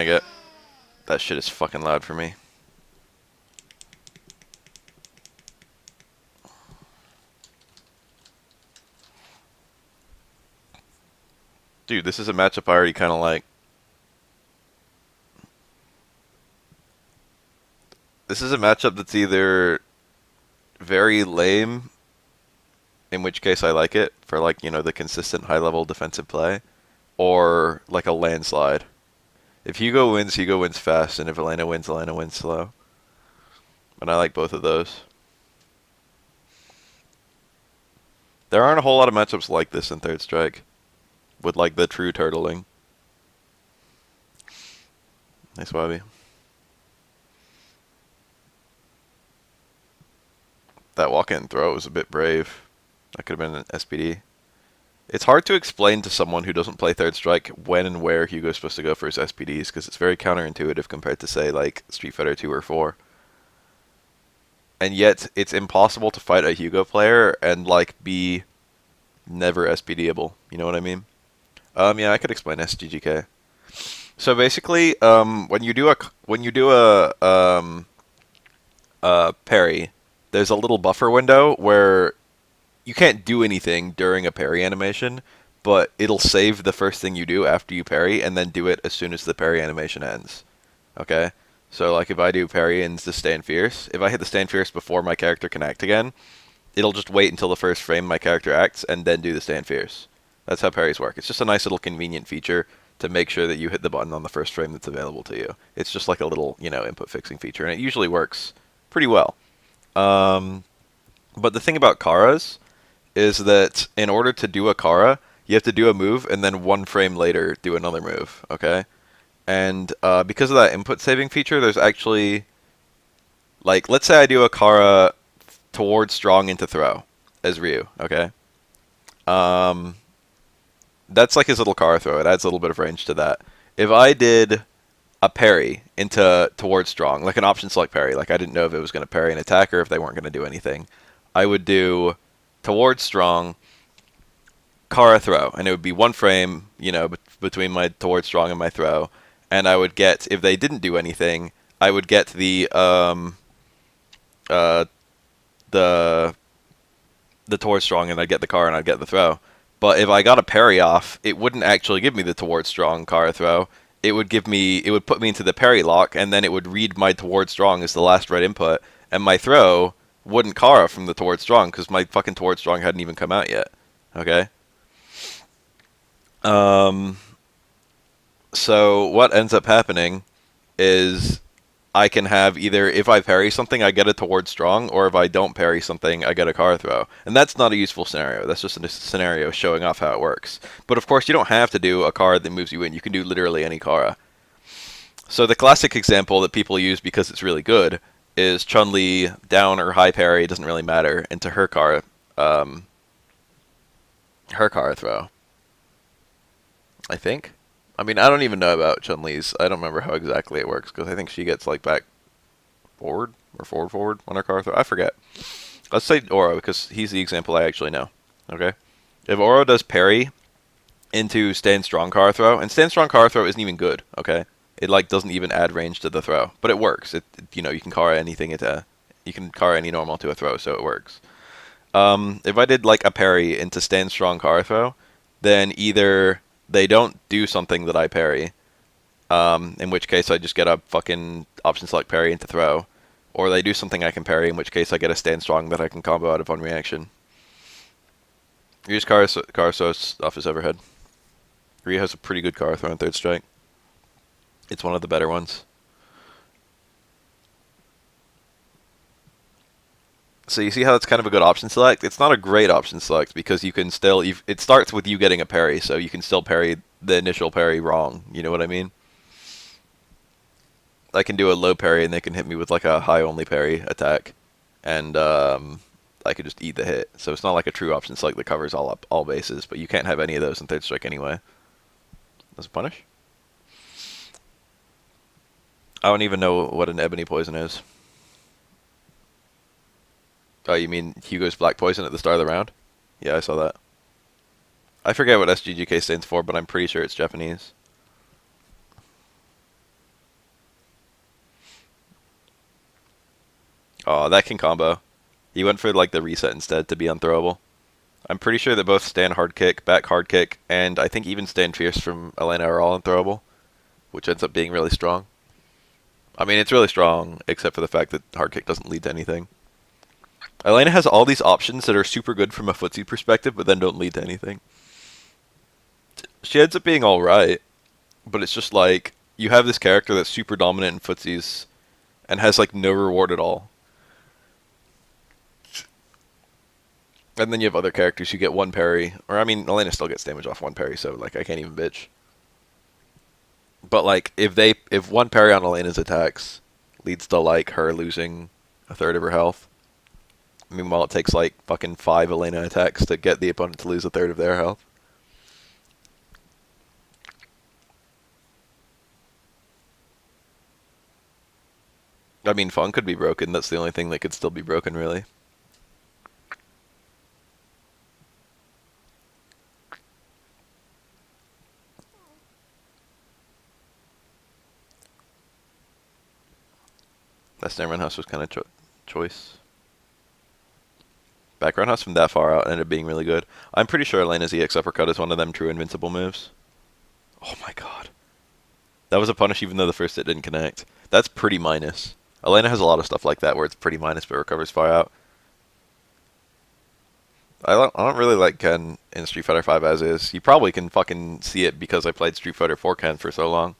I get that shit is fucking loud for me. Dude, this is a matchup I already kind of like. This is a matchup that's either very lame, in which case I like it for like, you know, the consistent high-level defensive play, or like a landslide. If Hugo wins fast, and if Elena wins slow. And I like both of those. There aren't a whole lot of matchups like this in Third Strike, with like the true turtling. Nice Wabby. That walk-in throw was a bit brave. That could have been an SPD. It's hard to explain to someone who doesn't play Third Strike when and where Hugo's supposed to go for his SPDs, because it's very counterintuitive compared to, say, like Street Fighter 2 or 4. And yet, it's impossible to fight a Hugo player and, like, be never SPDable. You know what I mean? Yeah, I could explain SGGK. So basically, when you do a parry, there's a little buffer window where you can't do anything during a parry animation, but it'll save the first thing you do after you parry and then do it as soon as the parry animation ends. Okay? So like if I do parry and just stand fierce, if I hit the stand fierce before my character can act again, it'll just wait until the first frame my character acts and then do the stand fierce. That's how parries work. It's just a nice little convenient feature to make sure that you hit the button on the first frame that's available to you. It's just like a little, you know, input fixing feature, and it usually works pretty well. Um, but the thing about caras is that in order to do a cara, you have to do a move and then one frame later do another move, okay? And because of that input saving feature, there's actually, like, let's say I do a cara towards strong into throw as Ryu, okay? Um, that's like his little cara throw. It adds a little bit of range to that. If I did a parry into towards strong, like an option select parry, like I didn't know if it was going to parry an attacker or if they weren't going to do anything, I would do towards strong, Kara throw, and it would be one frame, you know, between my towards strong and my throw, and I would get, if they didn't do anything, I would get uh the the towards strong, and I'd get the Kara and I'd get the throw. But if I got a parry off, it wouldn't actually give me the towards strong Kara throw. It would put me into the parry lock, and then it would read my towards strong as the last red input, and my throw wouldn't Kara from the towards strong because my fucking towards strong hadn't even come out yet. Okay. Um, so what ends up happening is I can have either, if I parry something, I get it towards strong, or if I don't parry something, I get a car throw. And that's not a useful scenario. That's just a scenario showing off how it works. But of course, you don't have to do a card that moves you in. You can do literally any Kara. So the classic example that people use because it's really good is Chun-Li down or high parry, doesn't really matter, into her Kara throw. I think. I mean, I don't even know about Chun-Li's. I don't remember how exactly it works because I think she gets like back forward or forward on her car throw. I forget. Let's say Oro because he's the example I actually know. Okay. If Oro does parry into stand strong car throw, and stand strong car throw isn't even good. Okay. It like doesn't even add range to the throw, but it works. You know, you can car anything into, you can car any normal to a throw, so it works. If I did like a parry into stand strong car throw, then either they don't do something that I parry, in which case I just get a fucking option select parry into throw, or they do something I can parry, in which case I get a stand strong that I can combo out of on reaction. Ryu's Karaso off his overhead. Ryu has a pretty good car throw in third strike. It's one of the better ones. So you see how it's kind of a good option select? It's not a great option select because you can still, it starts with you getting a parry, so you can still parry the initial parry wrong. You know what I mean? I can do a low parry and they can hit me with like a high only parry attack, and I could just eat the hit. So it's not like a true option select that covers all bases, but you can't have any of those in third strike anyway. Does it punish? I don't even know what an ebony poison is. Oh, you mean Hugo's black poison at the start of the round? Yeah, I saw that. I forget what SGGK stands for, but I'm pretty sure it's Japanese. Oh, that can combo. He went for like the reset instead to be unthrowable. I'm pretty sure that both stand hard kick, back hard kick, and I think even stand fierce from Elena are all unthrowable, which ends up being really strong. I mean, it's really strong, except for the fact that hard kick doesn't lead to anything. Elena has all these options that are super good from a footsie perspective, but then don't lead to anything. She ends up being alright, but it's just like, you have this character that's super dominant in footsies, and has like no reward at all. And then you have other characters who get one parry, or I mean, Elena still gets damage off one parry, so like I can't even bitch. But like if one parry on Elena's attacks leads to like her losing a third of her health, meanwhile it takes like fucking 5 Elena attacks to get the opponent to lose a third of their health. I mean, Fung could be broken. That's the only thing that could still be broken, really. That Snare House was kind of choice. Background House from that far out ended up being really good. I'm pretty sure Elena's EX Uppercut is one of them true invincible moves. Oh my god. That was a punish even though the first hit didn't connect. That's pretty minus. Elena has a lot of stuff like that where it's pretty minus but recovers far out. I don't really like Ken in Street Fighter 5 as is. You probably can fucking see it because I played Street Fighter 4 Ken for so long.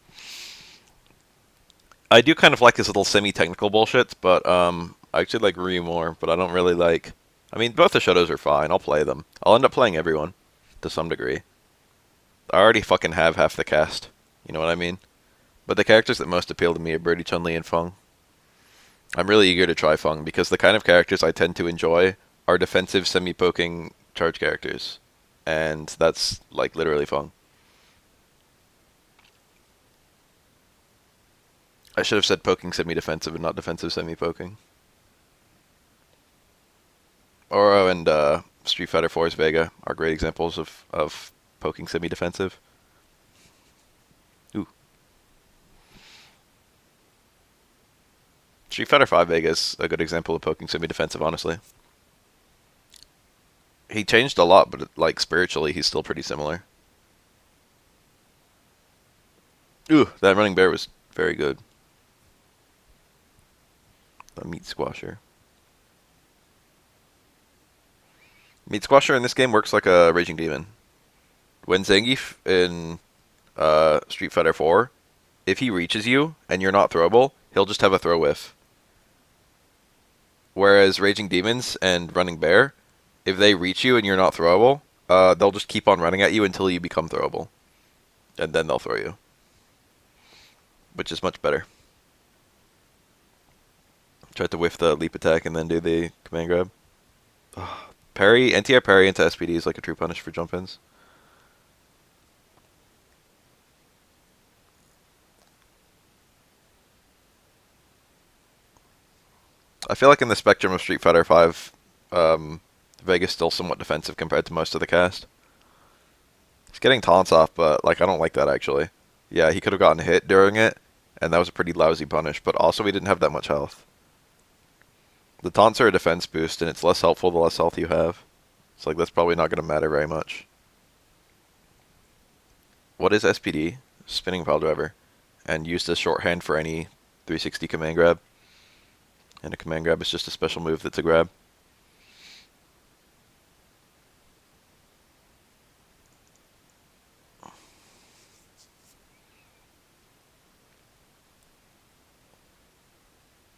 I do kind of like his little semi-technical bullshits, but I actually like Ryu more, but I don't really like... I mean, both the Shadows are fine. I'll play them. I'll end up playing everyone, to some degree. I already fucking have half the cast. You know what I mean? But the characters that most appeal to me are Birdie, Chun-Li, and Fung. I'm really eager to try Fung, because the kind of characters I tend to enjoy are defensive, semi-poking charge characters. And that's, like, literally Fung. I should have said poking semi-defensive and not defensive semi-poking. Oro and Street Fighter 4's Vega are great examples of poking semi-defensive. Ooh. Street Fighter 5 Vega is a good example of poking semi-defensive, honestly. He changed a lot, but like spiritually, he's still pretty similar. Ooh, that running bear was very good. The meat squasher. Meat squasher in this game works like a raging demon. When Zangief in Street Fighter 4, if he reaches you and you're not throwable, he'll just have a throw whiff. Whereas Raging Demons and Running Bear, if they reach you and you're not throwable, they'll just keep on running at you until you become throwable. And then they'll throw you. Which is much better. Tried to whiff the leap attack and then do the command grab. Oh, parry, anti-air parry into SPD is like a true punish for jump-ins. I feel like in the spectrum of Street Fighter 5, Vega's still somewhat defensive compared to most of the cast. He's getting taunts off, but like I don't like that actually. Yeah, he could have gotten hit during it, and that was a pretty lousy punish, but also he didn't have that much health. The taunts are a defense boost, and it's less helpful the less health you have. It's like that's probably not going to matter very much. What is SPD? Spinning pile driver. And used as shorthand for any 360 command grab. And a command grab is just a special move that's a grab.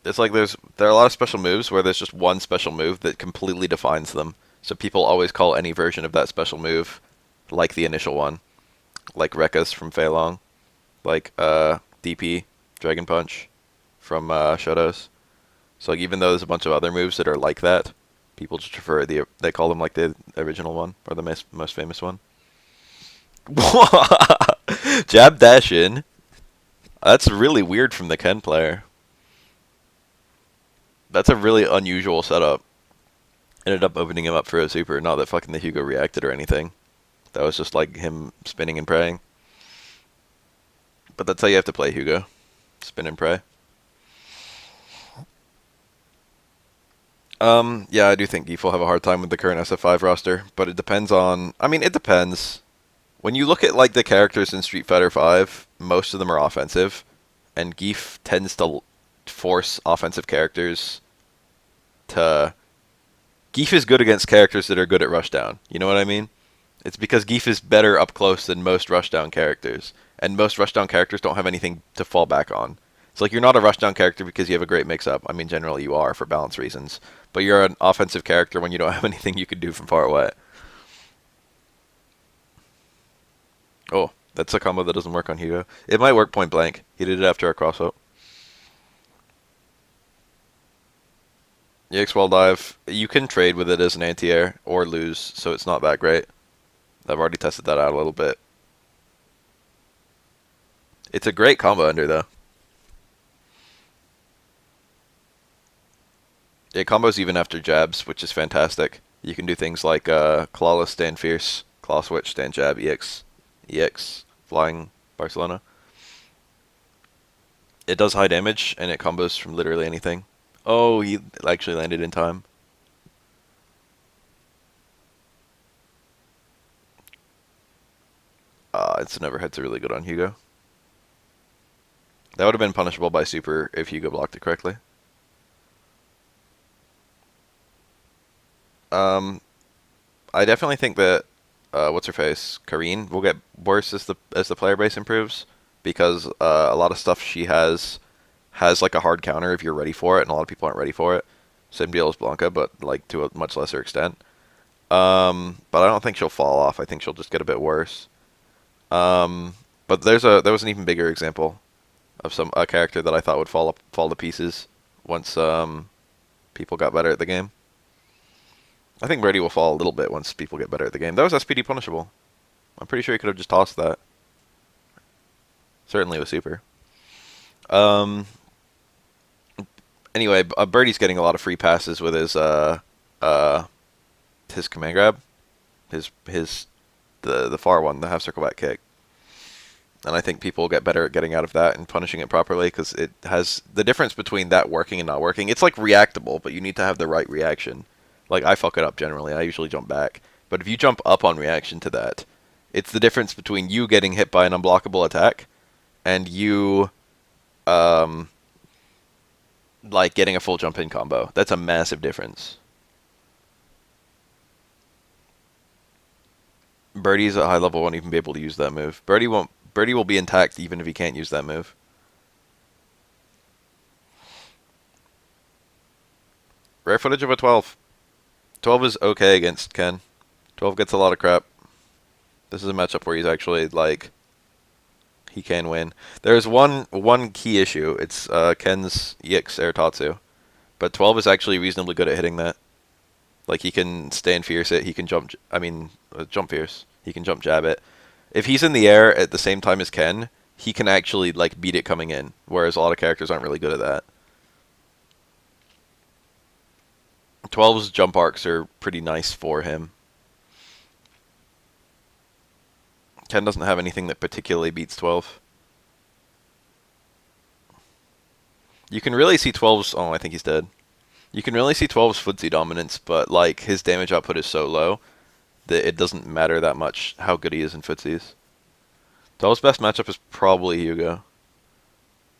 It's like there are a lot of special moves where there's just one special move that completely defines them. So people always call any version of that special move like the initial one. Like Rekka's from Fei Long. Like DP, Dragon Punch from Shadows. So like even though there's a bunch of other moves that are like that, people just prefer they call them like the original one or the most famous one. Jab dash in. That's really weird from the Ken player. That's a really unusual setup. Ended up opening him up for a super, not that fucking the Hugo reacted or anything. That was just like him spinning and praying. But that's how you have to play Hugo. Spin and pray. Yeah, I do think Geef will have a hard time with the current SF5 roster, but it depends on. I mean, it depends. When you look at like the characters in Street Fighter 5, most of them are offensive, and Geef tends to force offensive characters to. Geef is good against characters that are good at rushdown. You know what I mean? It's because Geef is better up close than most rushdown characters, and most rushdown characters don't have anything to fall back on. It's like you're not a rushdown character because you have a great mix-up. I mean, generally you are for balance reasons, but you're an offensive character when you don't have anything you can do from far away. Oh, that's a combo that doesn't work on Hugo. It might work point blank. He did it after a cross-up. EX wall dive. You can trade with it as an anti-air or lose, so it's not that great. I've already tested that out a little bit. It's a great combo ender though. It combos even after jabs, which is fantastic. You can do things like clawless stand fierce, claw switch stand jab, EX flying Barcelona. It does high damage and it combos from literally anything. Oh, he actually landed in time. It's never had to really good on Hugo. That would have been punishable by super if Hugo blocked it correctly. Um, I definitely think that what's her face, Karine, will get worse as the player base improves because a lot of stuff she has like a hard counter if you're ready for it, and a lot of people aren't ready for it. Same deal as Blanca, but like to a much lesser extent. But I don't think she'll fall off. I think she'll just get a bit worse. But there was an even bigger example of a character that I thought would fall to pieces once people got better at the game. I think Brady will fall a little bit once people get better at the game. That was SPD punishable. I'm pretty sure he could have just tossed that. Certainly with super. Um, anyway, Birdie's getting a lot of free passes with uh his command grab, his the far one, the half circle back kick. And I think people get better at getting out of that and punishing it properly because it has the difference between that working and not working. It's like reactable, but you need to have the right reaction. Like I fuck it up generally. I usually jump back. But if you jump up on reaction to that, it's the difference between you getting hit by an unblockable attack and you um like getting a full jump in combo. That's a massive difference. Birdie's at high level won't even be able to use that move. Birdie will be intact even if he can't use that move. Rare footage of a 12. 12 is okay against Ken. 12 gets a lot of crap. This is a matchup where he's actually like he can win. There's one key issue. It's Ken's EX Air Tatsu, but 12 is actually reasonably good at hitting that. Like he can stand fierce it. He can jump. I mean, jump fierce. He can jump jab it. If he's in the air at the same time as Ken, he can actually like beat it coming in. Whereas a lot of characters aren't really good at that. 12's jump arcs are pretty nice for him. Ken doesn't have anything that particularly beats 12. You can really see 12's. Oh, I think he's dead. You can really see 12's footsie dominance, but like his damage output is so low that it doesn't matter that much how good he is in footsies. 12's best matchup is probably Hugo.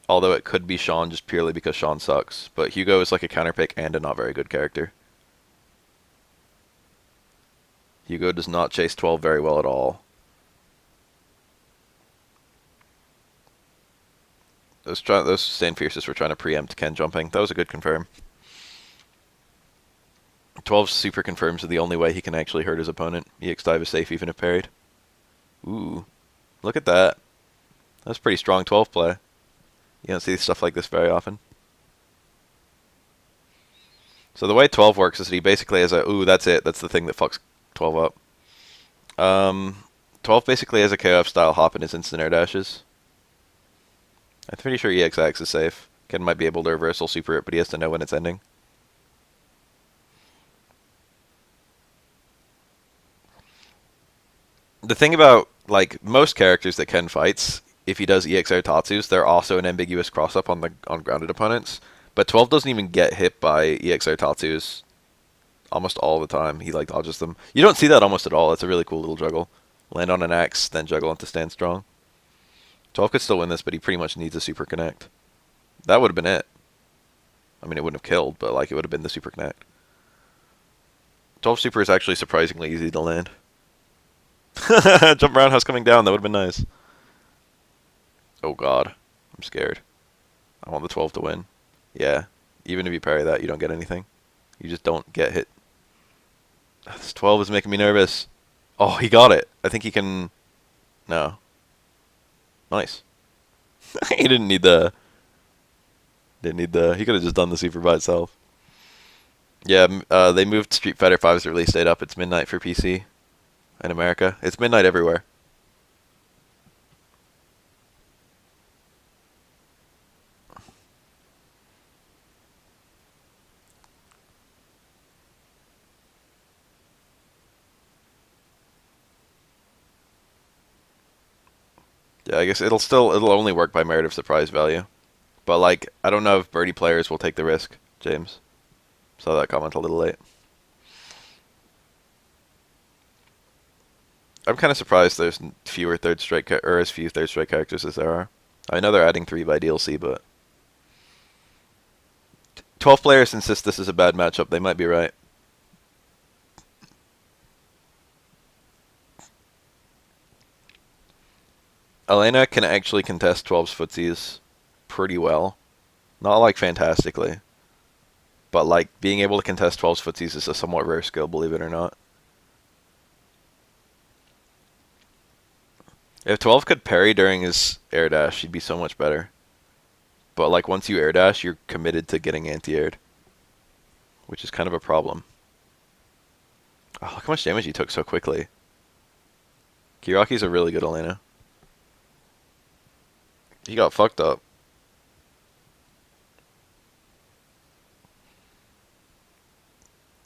Although it could be Sean just purely because Sean sucks. But Hugo is like a counterpick and a not very good character. Hugo does not chase 12 very well at all. Those stand fierces were trying to preempt Ken jumping. That was a good confirm. 12 super confirms are the only way he can actually hurt his opponent. EX dive is safe even if parried. Ooh, look at that. That's pretty strong 12 play. You don't see stuff like this very often. So the way 12 works is that he basically has a, ooh, that's it. That's the thing that fucks 12 up. 12 basically has a KOF style hop in his instant air dashes. I'm pretty sure EXX is safe. Ken might be able to reversal super it, but he has to know when it's ending. The thing about, like, most characters that Ken fights, if he does EXR Tatsus, they're also an ambiguous cross-up on grounded opponents. But 12 doesn't even get hit by EXR Tatsus almost all the time. He like dodges them. You don't see that almost at all. It's a really cool little juggle. Land on an axe, then juggle into stand strong. 12 could still win this, but he pretty much needs a super connect. That would have been it. I mean, it wouldn't have killed, but like it would have been the super connect. 12 super is actually surprisingly easy to land. Jump roundhouse coming down. That would have been nice. Oh god, I'm scared. I want the 12 to win. Yeah, even if you parry that, you don't get anything. You just don't get hit. This 12 is making me nervous. Oh, he got it. I think he can... No. Nice. He didn't need the... He could have just done the super by itself. Yeah, they moved Street Fighter V's release date up. It's midnight for PC in America. It's midnight everywhere. Yeah, I guess it'll only work by merit of surprise value. But like, I don't know if birdie players will take the risk, James. Saw that comment a little late. I'm kind of surprised there's fewer third strike or as few third strike characters as there are. I know they're adding 3 by DLC, but 12 players insist this is a bad matchup. They might be right. Elena can actually contest 12's footsies pretty well. Not like fantastically, but like being able to contest 12's footsies is a somewhat rare skill, believe it or not. If 12 could parry during his air dash, he'd be so much better. But like once you air dash, you're committed to getting anti-aired, which is kind of a problem. Oh, look how much damage he took so quickly. Kiraki's a really good Elena. He got fucked up.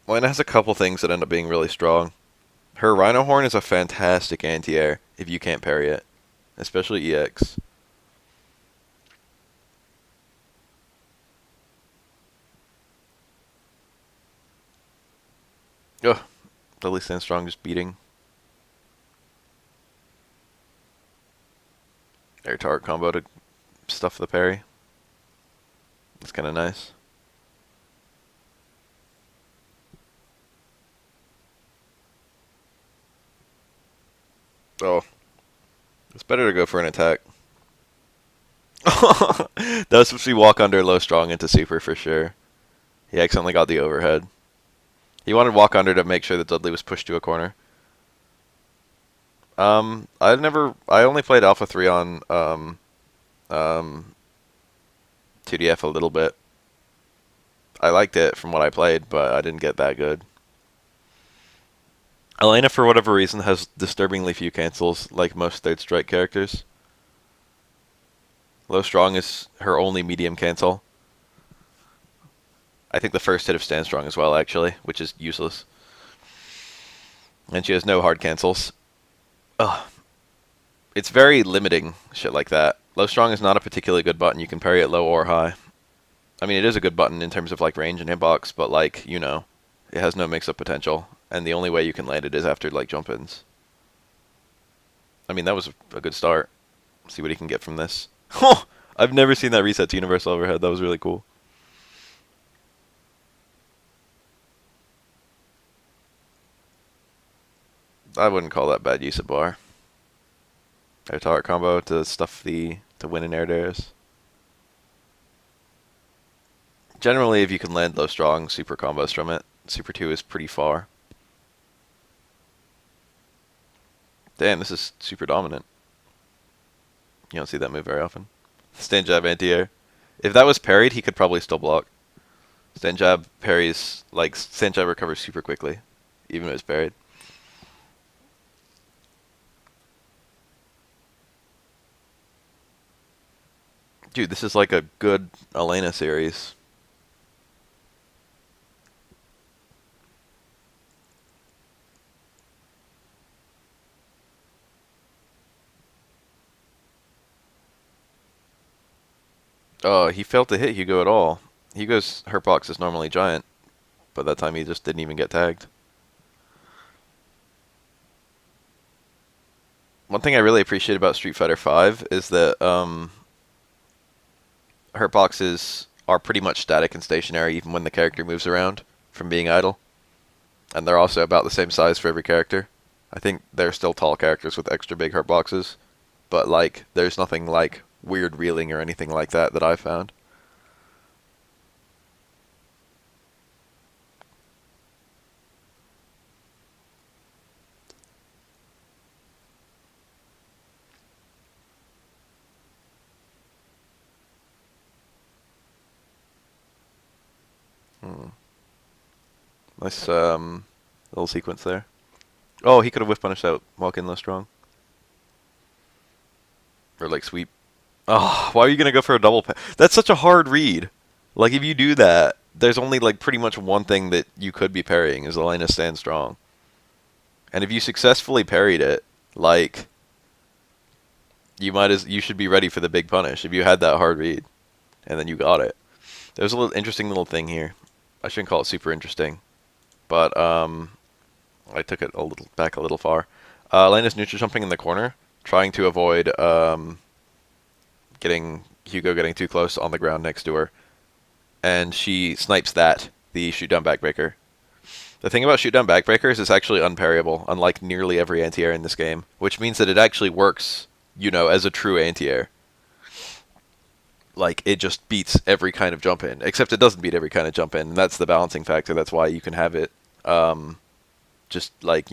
Elena has a couple things that end up being really strong. Her Rhino Horn is a fantastic anti-air if you can't parry it, especially EX. Ugh, Dudley stands strong, just beating. Air target combo to stuff the parry. That's kind of nice. Oh, it's better to go for an attack. That was supposed to be walk under low strong into super for sure. He accidentally got the overhead. He wanted walk under to make sure that Dudley was pushed to a corner. I only played Alpha 3 on um 2DF a little bit. I liked it from what I played, but I didn't get that good. Elena, for whatever reason, has disturbingly few cancels, like most third strike characters. Low strong is her only medium cancel. I think the first hit of stand strong as well, actually, which is useless. And she has no hard cancels. Ugh. It's very limiting, shit like that. Low strong is not a particularly good button. You can parry it low or high. I mean, it is a good button in terms of like range and hitbox, but like, you know, it has no mix-up potential. And the only way you can land it is after like jump-ins. I mean, that was a good start. See what he can get from this. I've never seen that reset to universal overhead. That was really cool. I wouldn't call that bad use of bar. Air target combo to stuff to win in air dares. Generally, if you can land low strong super combos from it, super 2 is pretty far. Damn, this is super dominant. You don't see that move very often. Stand jab anti-air. If that was parried, he could probably still block. Stand jab parries, like, stand jab recovers super quickly, even if it's parried. Dude, this is like a good Elena series. Oh, he failed to hit Hugo at all. Hugo's hurt box is normally giant. but that time he just didn't even get tagged. One thing I really appreciate about Street Fighter V is that hurt boxes are pretty much static and stationary even when the character moves around from being idle. And they're also about the same size for every character. I think they're still tall characters with extra big hurt boxes, but like there's nothing like weird reeling or anything like that I've found. Hmm. Nice little sequence there. Oh, he could have whiff punished out walk in low strong. Or like sweep. Oh, why are you gonna go for a double That's such a hard read. Like if you do that, there's only like pretty much one thing that you could be parrying is Elena stand strong. And if you successfully parried it, like you should be ready for the big punish if you had that hard read and then you got it. There's a little interesting little thing here. I shouldn't call it super interesting, but I took it a little back a little far. Elena's neutral jumping in the corner, trying to avoid getting Hugo getting too close on the ground next to her, and she snipes the shoot down backbreaker. The thing about shoot down backbreakers is it's actually unparryable, unlike nearly every anti-air in this game, which means that it actually works, as a true anti-air. Like, it just beats every kind of jump in, except it doesn't beat every kind of jump in, and that's the balancing factor. That's why you can have it, just like,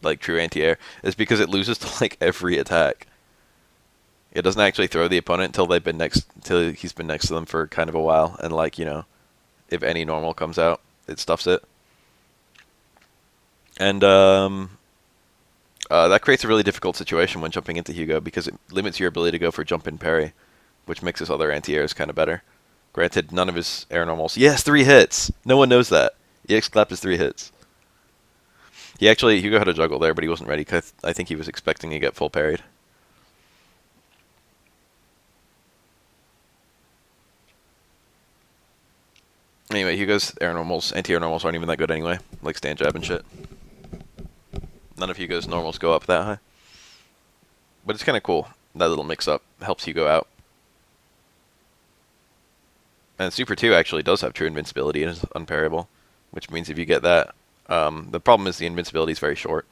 like true anti-air, is because it loses to like every attack. It doesn't actually throw the opponent until he's been next to them for kind of a while, and like, if any normal comes out, it stuffs it. And that creates a really difficult situation when jumping into Hugo because it limits your ability to go for jump in parry, which makes his other anti-airs kind of better. Granted, none of his air normals. Yes, 3 hits! No one knows that. EX clapped his 3 hits. Hugo had a juggle there, but he wasn't ready because I think he was expecting to get full parried. Anyway, Hugo's anti-air normals aren't even that good anyway, like stand jab and shit. None of Hugo's normals go up that high. But it's kind of cool. That little mix-up helps Hugo out. And Super 2 actually does have true invincibility and is unparryable, which means if you get that, the problem is the invincibility is very short.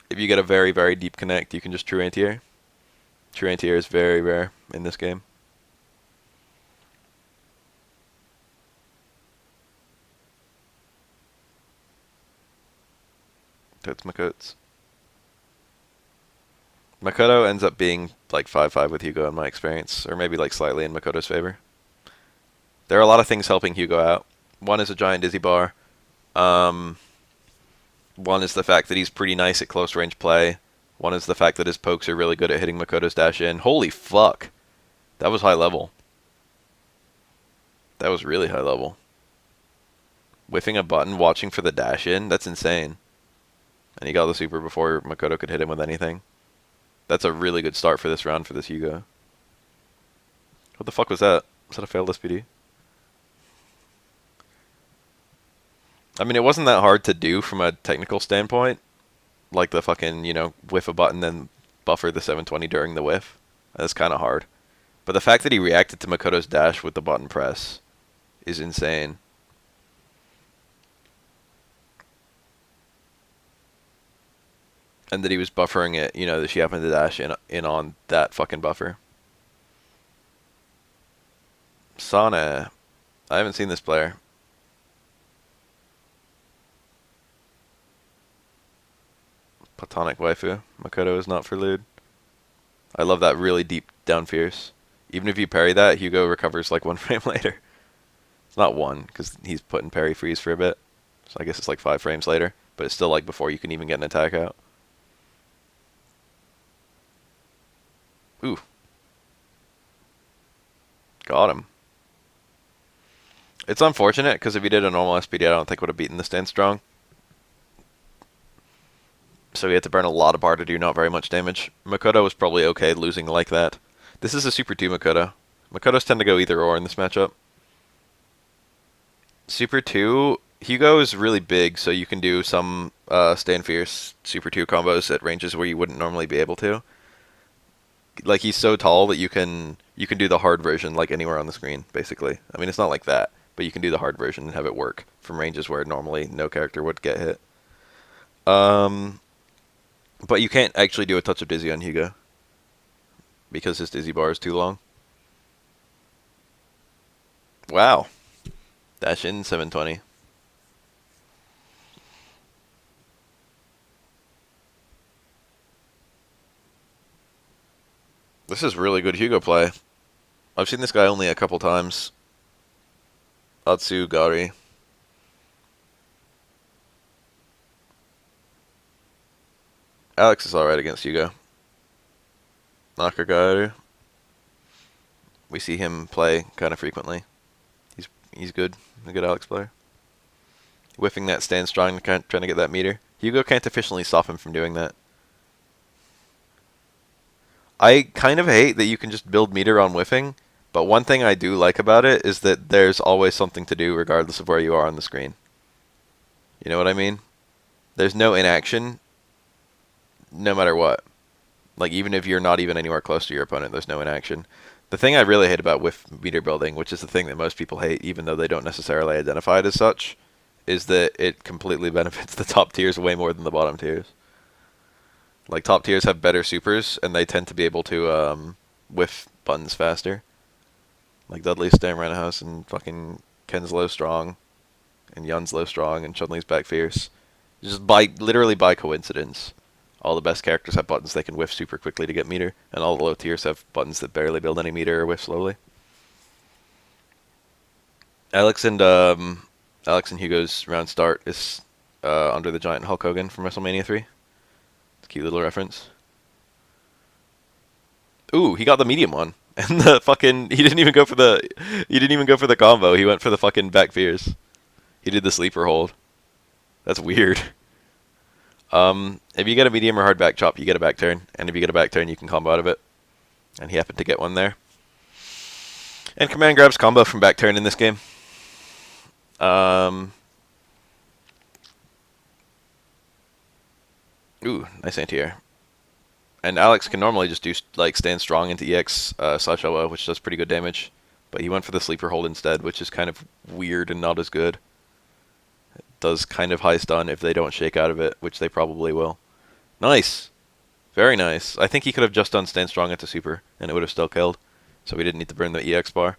If you get a very, very deep connect, you can just true anti-air. True anti-air is very rare in this game. That's Makoto's. Makoto ends up being like 5-5 with Hugo in my experience, or maybe like slightly in Makoto's favor. There are a lot of things helping Hugo out. One is a giant dizzy bar. One is the fact that he's pretty nice at close range play. One is the fact that his pokes are really good at hitting Makoto's dash in. Holy fuck! That was high level. That was really high level. Whiffing a button, watching for the dash in, that's insane. And he got the super before Makoto could hit him with anything. That's a really good start for this round for this Hugo. What the fuck was that? Was that a failed SPD? I mean, it wasn't that hard to do from a technical standpoint. Like the fucking, whiff a button then buffer the 720 during the whiff. That's kind of hard. But the fact that he reacted to Makoto's dash with the button press is insane. And that he was buffering it, that she happened to dash in on that fucking buffer. Sana. I haven't seen this player. Platonic waifu. Makoto is not for lewd. I love that really deep down fierce. Even if you parry that, Hugo recovers like 1 frame later. It's not 1, because he's put in parry freeze for a bit. So I guess it's like 5 frames later. But it's still like before you can even get an attack out. Ooh. Got him. It's unfortunate, because if he did a normal SPD, I don't think would have beaten the stand strong. So he had to burn a lot of bar to do not very much damage. Makoto was probably okay losing like that. This is a Super 2 Makoto. Makotos tend to go either or in this matchup. Super 2, Hugo is really big, so you can do some Stand Fierce Super 2 combos at ranges where you wouldn't normally be able to. Like he's so tall that you can do the hard version like anywhere on the screen, basically. I mean, it's not like that, but you can do the hard version and have it work from ranges where normally no character would get hit. Um, but you can't actually do a touch of Dizzy on Hugo because his Dizzy bar is too long. Wow. Dash in 720. This is really good Hugo play. I've seen this guy only a couple times. Atsu Gari. Alex is alright against Hugo. Nakagaru. We see him play kind of frequently. He's good. A good Alex player. Whiffing that stand strong, trying to get that meter. Hugo can't efficiently stop him from doing that. I kind of hate that you can just build meter on whiffing, but one thing I do like about it is that there's always something to do regardless of where you are on the screen. You know what I mean? There's no inaction, no matter what. Like, even if you're not even anywhere close to your opponent, there's no inaction. The thing I really hate about whiff meter building, which is the thing that most people hate, even though they don't necessarily identify it as such, is that it completely benefits the top tiers way more than the bottom tiers. Like, top tiers have better supers, and they tend to be able to whiff buttons faster. Like, Dudley's staying around the house, and fucking Ken's low strong, and Yun's low strong, and Chun-Li's back fierce. Just literally by coincidence, all the best characters have buttons they can whiff super quickly to get meter, and all the low tiers have buttons that barely build any meter or whiff slowly. Alex and Alex and Hugo's round start is under the giant Hulk Hogan from WrestleMania 3. It's a cute little reference. Ooh, he got the medium one. And the fucking he didn't even go for the combo. He went for the fucking back fierce. He did the sleeper hold. That's weird. If you get a medium or hard back chop, you get a back turn, and if you get a back turn, you can combo out of it. And he happened to get one there. And command grabs combo from back turn in this game. Ooh, nice anti-air. And Alex can normally just do like stand strong into EX slash OO, which does pretty good damage. But he went for the sleeper hold instead, which is kind of weird and not as good. It does kind of high stun if they don't shake out of it, which they probably will. Nice. Very nice. I think he could have just done stand strong into super, and it would have still killed. So we didn't need to burn the EX bar.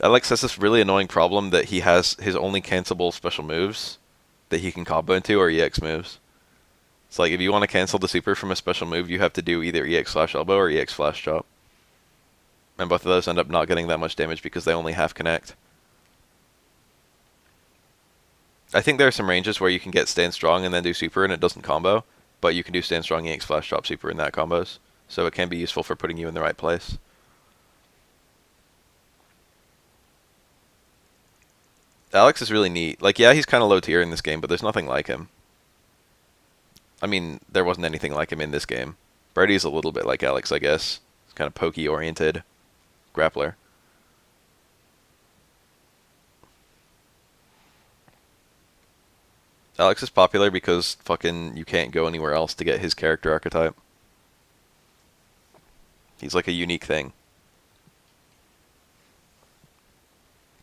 Alex has this really annoying problem that he has his only cancelable special moves that he can combo into are EX moves. It's like if you want to cancel the super from a special move, you have to do either EX slash elbow or EX flash chop. And both of those end up not getting that much damage because they only half connect. I think there are some ranges where you can get stand strong and then do super and it doesn't combo, but you can do stand strong EX flash chop super in that combos. So it can be useful for putting you in the right place. Alex is really neat. Like, yeah, he's kind of low tier in this game, but there's nothing like him. I mean, there wasn't anything like him in this game. Brady's a little bit like Alex, I guess. He's kind of pokey-oriented grappler. Alex is popular because fucking you can't go anywhere else to get his character archetype. He's like a unique thing.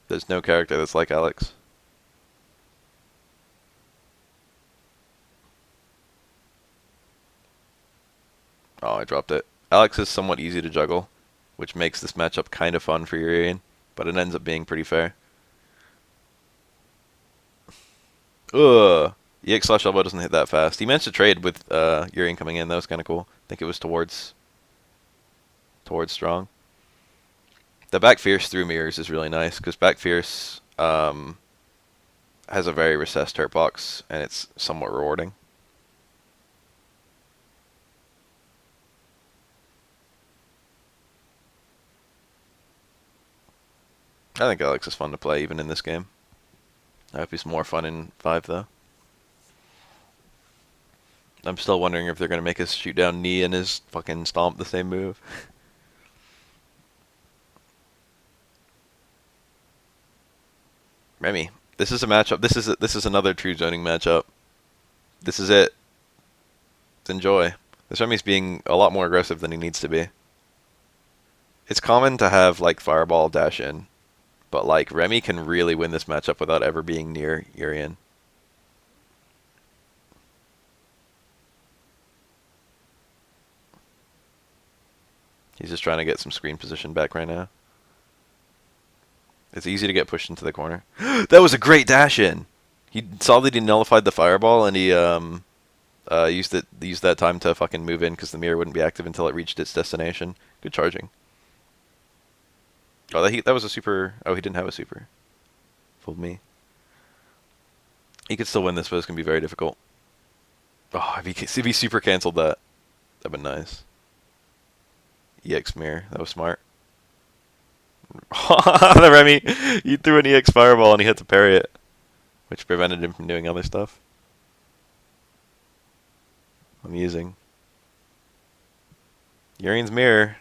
There's no character that's like Alex. Oh, I dropped it. Alex is somewhat easy to juggle, which makes this matchup kind of fun for Urien, but it ends up being pretty fair. Ugh. EX slash elbow doesn't hit that fast. He managed to trade with Urien coming in. That was kind of cool. I think it was towards strong. The back fierce through mirrors is really nice because back fierce has a very recessed hurt box and it's somewhat rewarding. I think Alex is fun to play even in this game. I hope he's more fun in 5 though. I'm still wondering if they're going to make us shoot down knee and his fucking stomp the same move. Remy, this is a matchup. This is another true zoning matchup. This is it. Enjoy. This Remy's being a lot more aggressive than he needs to be. It's common to have like Fireball dash in, but like Remy can really win this matchup without ever being near Urien. He's just trying to get some screen position back right now. It's easy to get pushed into the corner. That was a great dash in. He saw that he nullified the fireball and he used that time to fucking move in because the mirror wouldn't be active until it reached its destination. Good charging. Oh, that was a super. Oh, he didn't have a super. Fooled me. He could still win this, but it's gonna be very difficult. Oh, if he super canceled that, that'd been nice. EX mirror. That was smart. The Remy, he threw an EX fireball and he had to parry it, which prevented him from doing other stuff. Amusing. Urien's mirror,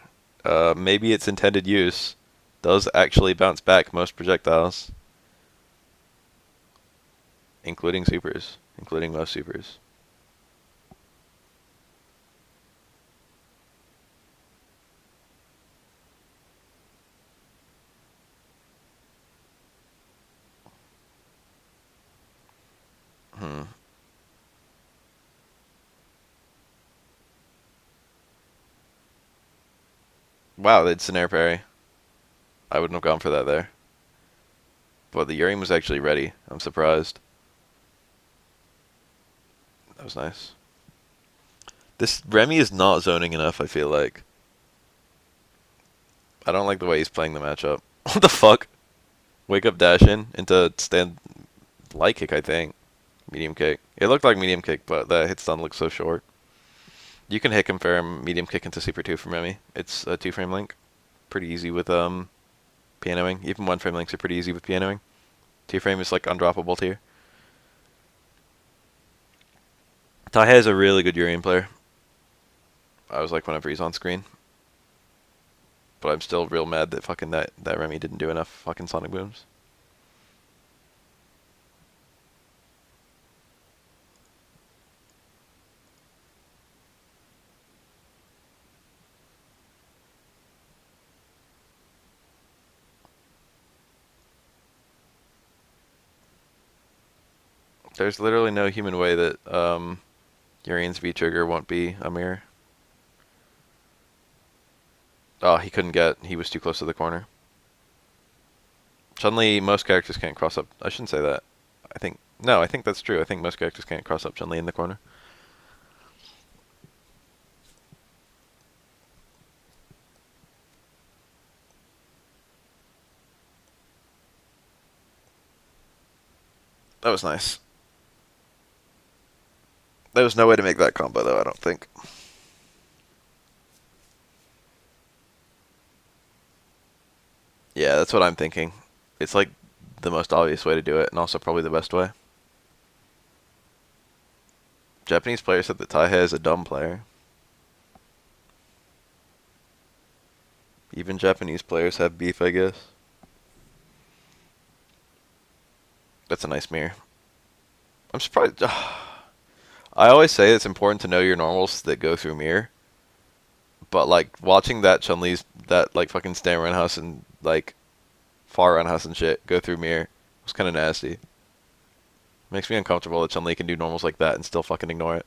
maybe its intended use, does actually bounce back most projectiles, including supers, including most supers. Hmm. Wow, it's an air parry. I wouldn't have gone for that there. But the Urien was actually ready. I'm surprised. That was nice. This Remy is not zoning enough, I feel like. I don't like the way he's playing the matchup. What the fuck? Wake up dash in into stand light kick, I think. Medium kick. It looked like medium kick, but the hit stun looked so short. You can hit confirm medium kick into Super 2 from Remy. It's a 2-frame link. Pretty easy with pianoing. Even 1-frame links are pretty easy with pianoing. 2-frame is like undroppable tier. Tahe is a really good Urien player. I was like whenever he's on screen. But I'm still real mad that fucking that Remy didn't do enough fucking sonic booms. There's literally no human way that Urien's V-trigger won't be a mirror. Oh, he couldn't get. He was too close to the corner. Chun-Li, most characters can't cross up. I shouldn't say that. I think that's true. I think most characters can't cross up Chun-Li in the corner. That was nice. There was no way to make that combo, though, I don't think. Yeah, that's what I'm thinking. It's like the most obvious way to do it, and also probably the best way. Japanese player said that Taihei is a dumb player. Even Japanese players have beef, I guess. That's a nice mirror. I'm surprised. I always say it's important to know your normals that go through mirror. But like watching that Chun-Li's that like fucking stand roundhouse and like far roundhouse and shit go through mirror was kind of nasty. Makes me uncomfortable that Chun-Li can do normals like that and still fucking ignore it.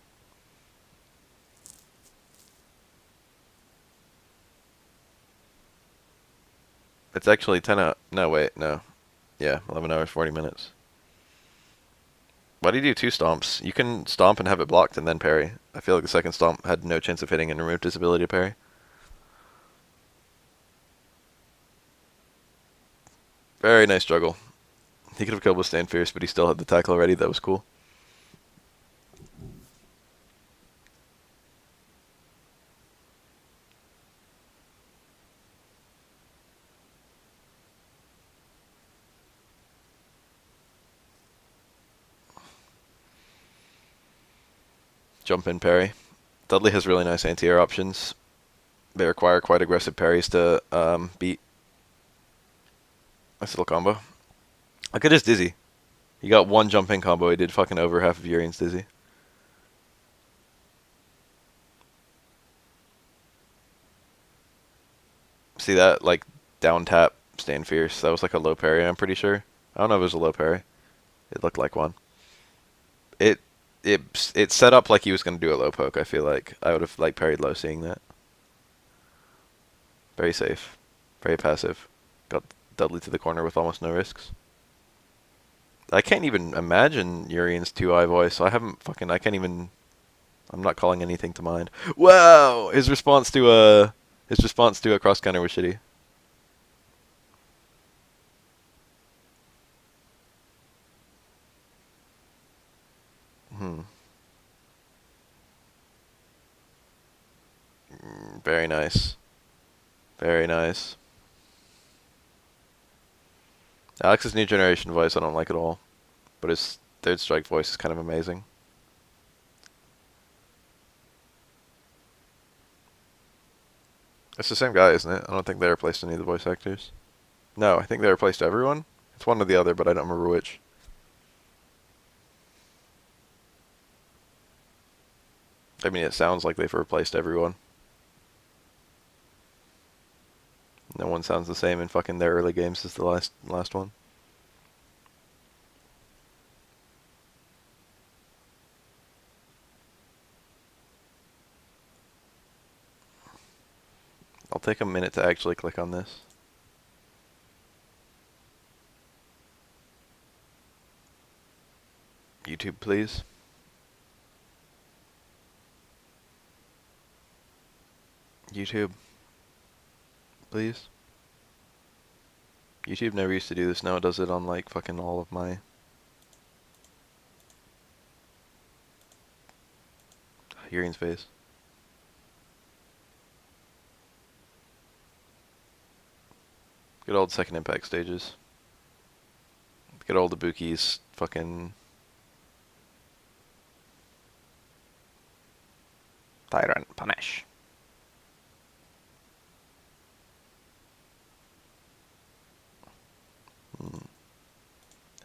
It's actually 10 out. No, wait, no. Yeah, 11 hours, 40 minutes. Why do you do two stomps? You can stomp and have it blocked and then parry. I feel like the second stomp had no chance of hitting and removed his ability to parry. Very nice juggle. He could have killed with Stand Fierce, but he still had the tackle already. That was cool. Jump in parry. Dudley has really nice anti-air options. They require quite aggressive parries to beat. Nice little combo. Look at his dizzy. He got one jumping combo. He did fucking over half of Urien's dizzy. See that? Like, down tap, stand fierce. That was like a low parry, I'm pretty sure. I don't know if it was a low parry. It looked like one. It it set up like he was gonna do a low poke, I feel like. I would have like parried low seeing that. Very safe. Very passive. Got Dudley to the corner with almost no risks. I can't even imagine Urien's 2-eye voice. I can't even I'm not calling anything to mind. Wow! His response to a cross counter was shitty. Hmm. Very nice. Very nice. Alex's new generation voice I don't like at all, but his third strike voice is kind of amazing. It's the same guy, isn't it? I don't think they replaced any of the voice actors. No, I think they replaced everyone. It's one or the other, but I don't remember which. I mean, it sounds like they've replaced everyone. No one sounds the same in fucking their early games as the last one. I'll take a minute to actually click on this. YouTube, please. YouTube, please. YouTube never used to do this. Now it does it on like fucking all of my. Urien's face. Good old second impact stages. Good old Ibuki's fucking Tyrant Punish.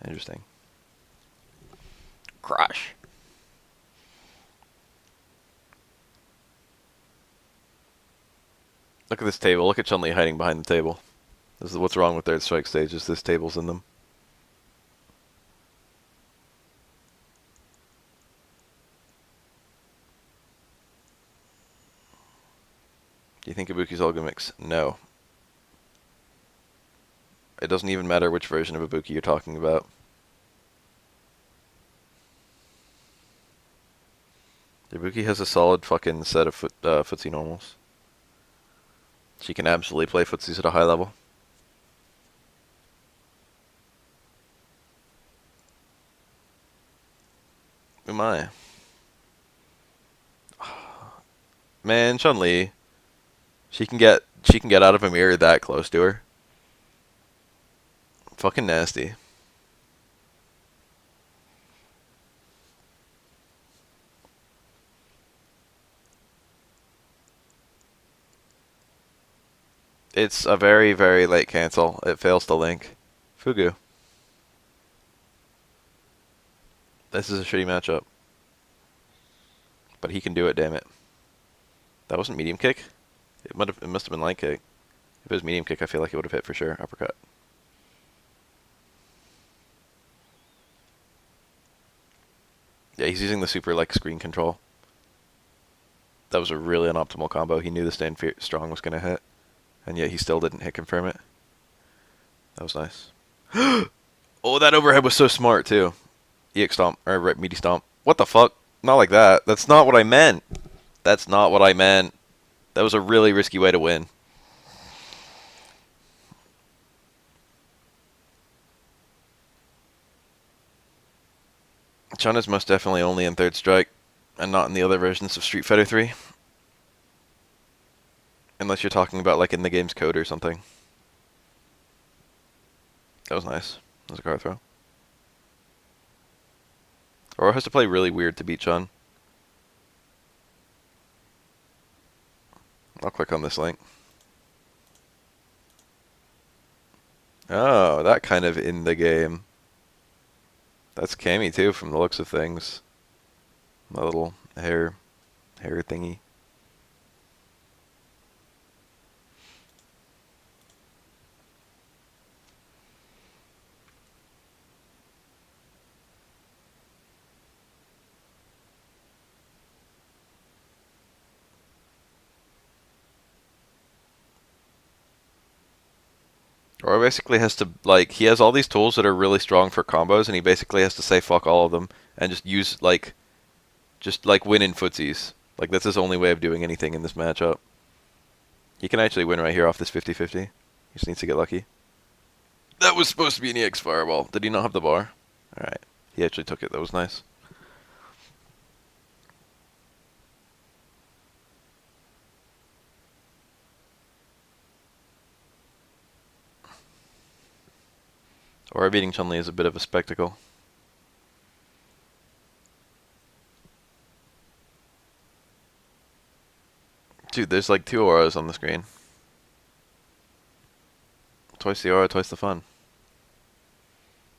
Interesting. Crush. Look at this table. Look at Chun-Li hiding behind the table. This is what's wrong with third strike stages. This table's in them. Do you think Ibuki's all gimmicks? No. It doesn't even matter which version of Ibuki you're talking about. Ibuki has a solid fucking set of footsie normals. She can absolutely play footsies at a high level. Who am I? Man, Chun-Li. She can get out of a mirror that close to her. Fucking nasty. It's a very, very late cancel. It fails to link. Fugu. This is a shitty matchup. But he can do it, damn it. That wasn't medium kick? It must have been light kick. If it was medium kick, I feel like it would have hit for sure. Uppercut. Yeah, he's using the super like screen control. That was a really unoptimal combo. He knew the stand strong was gonna hit, and yet he still didn't hit confirm it. That was nice. Oh, that overhead was so smart too. EX stomp or right meaty stomp. What the fuck? Not like that. That's not what I meant. That's not what I meant. That was a really risky way to win. Chun is most definitely only in third strike, and not in the other versions of Street Fighter 3. Unless you're talking about like in the game's code or something. That was nice. That was a card throw. Or has to play really weird to beat Chun. I'll click on this link. Oh, that kind of in the game. That's Cammy too, from the looks of things. My little hair thingy. Or basically has to, like, he has all these tools that are really strong for combos, and he basically has to say fuck all of them and just use, like, just, like, win in footsies. Like, that's his only way of doing anything in this matchup. He can actually win right here off this 50-50. He just needs to get lucky. That was supposed to be an EX Fireball. Did he not have the bar? Alright. He actually took it. That was nice. Aura beating Chun-Li is a bit of a spectacle. Dude, there's like 2 auras on the screen. Twice the aura, twice the fun.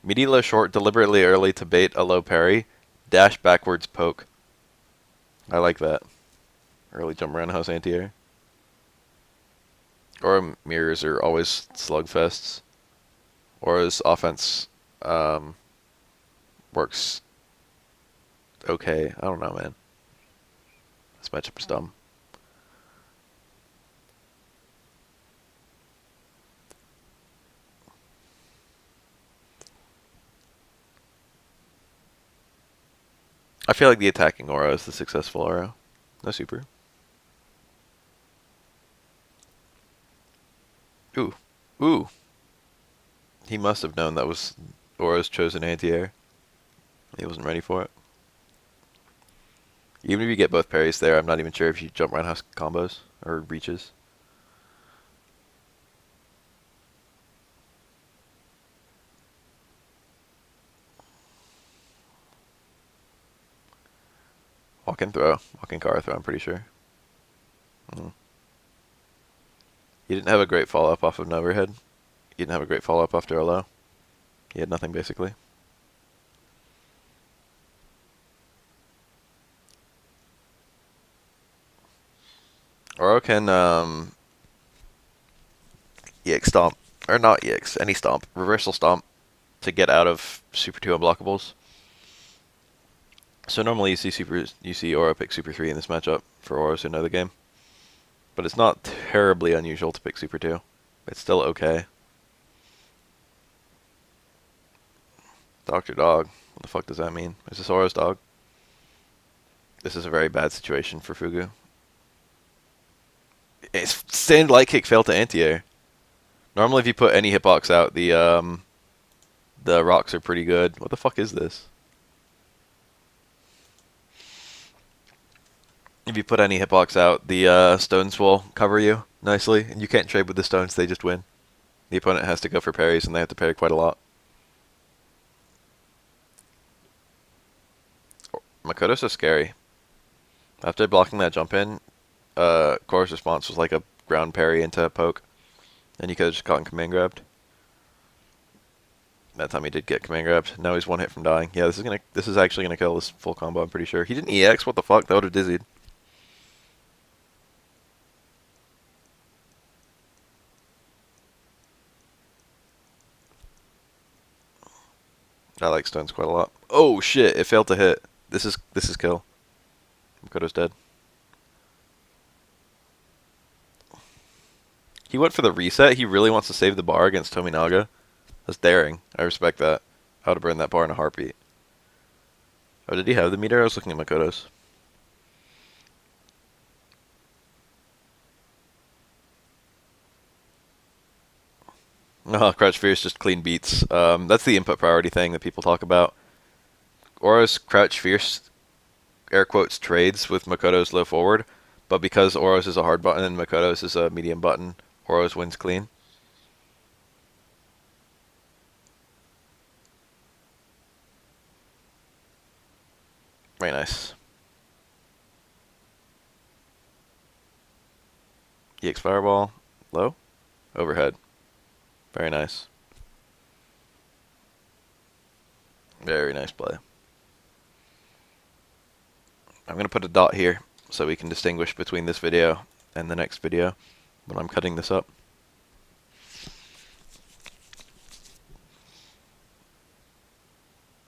Meaty low short, deliberately early to bait a low parry. Dash backwards poke. I like that. Early jump around house anti-air. Aura mirrors are always slugfests. Aura's offense works okay. I don't know, man. This matchup is dumb. I feel like the attacking aura is the successful aura. No super. Ooh. Ooh. He must have known that was Aura's chosen anti-air. He wasn't ready for it. Even if you get both parries there, I'm not even sure if you jump roundhouse combos or reaches. Walk-in throw. Walk-in cara throw, I'm pretty sure. He didn't have a great follow-up off of an overhead. He didn't have a great follow-up after a low. He had nothing, basically. Oro can, EX stomp. Or not EX, any stomp. Reversal stomp to get out of Super 2 unblockables. So normally you see Aura pick Super 3 in this matchup for Auras who know the game. But it's not terribly unusual to pick Super 2. It's still okay. Dr. Dog. What the fuck does that mean? Is this Aura's dog? This is a very bad situation for Fugu. It's stand light kick failed to anti-air. Normally if you put any hitbox out, the rocks are pretty good. What the fuck is this? If you put any hitbox out, the stones will cover you nicely, and you can't trade with the stones, they just win. The opponent has to go for parries, and they have to parry quite a lot. Makoto's so scary. After blocking that jump in, Core's response was like a ground parry into a poke, and you could have just gotten command grabbed. That time he did get command grabbed. Now he's 1 hit from dying. Yeah, this is actually gonna kill this full combo, I'm pretty sure. He didn't EX, what the fuck? That would have dizzied. I like stones quite a lot. Oh shit, it failed to hit. This is kill. Makoto's dead. He went for the reset. He really wants to save the bar against Tominaga. That's daring. I respect that. I would have burned that bar in a heartbeat. Oh, did he have the meter? I was looking at Makoto's. Oh, Crouch Fierce just clean beats. That's the input priority thing that people talk about. Aura's Crouch Fierce, air quotes, trades with Makoto's low forward, but because Aura's is a hard button and Makoto's is a medium button, Aura's wins clean. Very nice. EX Fireball, low, overhead. Very nice. Very nice play. I'm going to put a dot here so we can distinguish between this video and the next video when I'm cutting this up.